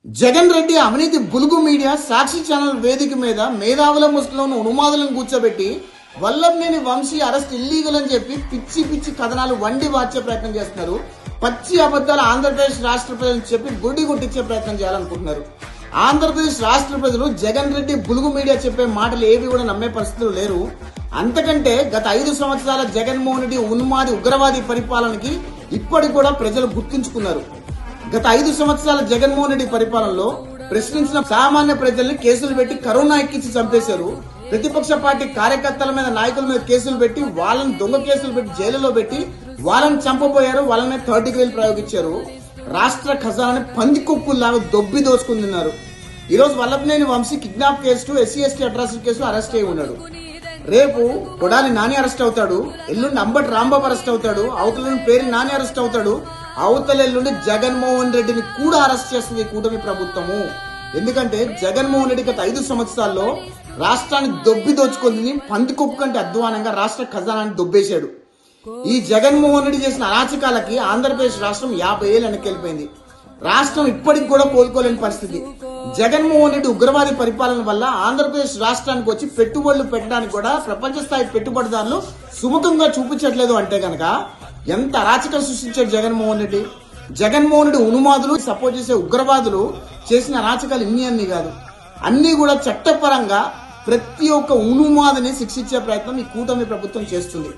జగన్ రెడ్డి అవినీతి బులుగు మీడియా సాక్షి ఛానల్ వేదిక మీద మేధావుల ముసుగులోని ఉన్మాదులను కూర్చోబెట్టి వల్లభనేని వంశీ అరెస్ట్ ఇల్లీగల్ అని చెప్పి పిచ్చి పిచ్చి కథనాలు వండి వార్చే ప్రయత్నం చేస్తున్నారు. పచ్చి అబద్ధాలు ఆంధ్రప్రదేశ్ రాష్ట్ర ప్రజలకు చెప్పి గుడ్డి కొట్టించే ప్రయత్నం చేయాలనుకుంటున్నారు. ఆంధ్రప్రదేశ్ రాష్ట్ర ప్రజలు జగన్ రెడ్డి బులుగు మీడియా చెప్పే మాటలు ఏవి కూడా నమ్మే పరిస్థితులు లేరు. అంతకంటే గత 5 సంవత్సరాల జగన్మోహన్ రెడ్డి ఉన్మాది ఉగ్రవాది పరిపాలనకి ఇప్పటికి కూడా ప్రజలు గుర్తుంచుకున్నారు. గత 5 సంవత్సరాల జగన్మోహన్ రెడ్డి పరిపాలనలో ప్రశ్నించిన సామాన్య ప్రజల్ని కేసులు పెట్టి కరోనా ఎక్కించి చంపేశారు. ప్రతిపక్ష పార్టీ కార్యకర్తల మీద నాయకుల మీద కేసులు పెట్టి వాళ్ళని దొంగ కేసులు పెట్టి జైలులో పెట్టి వాళ్ళని చంపబోయారు. వాళ్ళని 30 డిగ్రీలు ప్రయోగించారు. రాష్ట్ర ఖజానాని పందికొక్కుల్లాగా దొబ్బి దోచుకుని తిన్నారు. ఈ రోజు Vallabhaneni Vamshi kidnap case, SC/ST atrocity case arrest అయి ఉన్నాడు. రేపు కొడాలి నాని అరెస్ట్ అవుతాడు. ఎల్లుండి అంబటి రాంబాబు అరెస్ట్ అవుతాడు. అవతల పేరు నాని అరెస్ట్ అవుతాడు. అవతల ఎల్లుండి జగన్మోహన్ రెడ్డిని కూడా అరెస్ట్ చేస్తుంది కూటమి ప్రభుత్వము. ఎందుకంటే జగన్మోహన్ రెడ్డి గత 5 సంవత్సరాల్లో రాష్ట్రాన్ని దొబ్బి దోచుకుంది. పందికొక్కు కంటే అధ్వానంగా రాష్ట్ర ఖజానాన్ని దొబ్బేశాడు. ఈ జగన్మోహన్ రెడ్డి చేసిన అరాచకాలకి ఆంధ్రప్రదేశ్ రాష్ట్రం 50 ఏళ్ళు వెనక్కి రాష్ట్రం ఇప్పటికి కూడా కోలుకోలేని పరిస్థితి. జగన్మోహన్ రెడ్డి ఉగ్రవాది పరిపాలన వల్ల ఆంధ్రప్రదేశ్ రాష్ట్రానికి వచ్చి పెట్టుబడులు పెట్టడానికి కూడా ప్రపంచ స్థాయి పెట్టుబడిదారులు సుముఖంగా చూపించట్లేదు. అంటే గనక ఎంత అరాచకం సృష్టించాడు జగన్మోహన్ రెడ్డి. జగన్మోహన్ రెడ్డి ఉన్మాదులు సపోర్ట్ చేసే ఉగ్రవాదులు చేసిన అరాచకాలు అన్ని కాదు, అన్ని కూడా చట్టపరంగా ప్రతి ఒక్క ఉన్మాదిని శిక్షించే ప్రయత్నం ఈ కూటమి ప్రభుత్వం చేస్తుంది.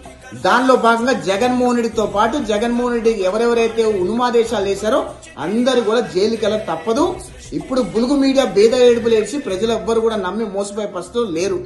దానిలో భాగంగా జగన్మోహన్ రెడ్డితో పాటు జగన్మోహన్ రెడ్డి ఎవరెవరైతే ఉన్మాదేశాలు వేశారో అందరూ కూడా జైలుకి వెళ్ళ తప్పదు. ఇప్పుడు బులుగు మీడియా భేద ఏడుపులు ఏడ్చి ప్రజలు ఎవ్వరు కూడా నమ్మి మోసపోయే పరిస్థితులు లేరు.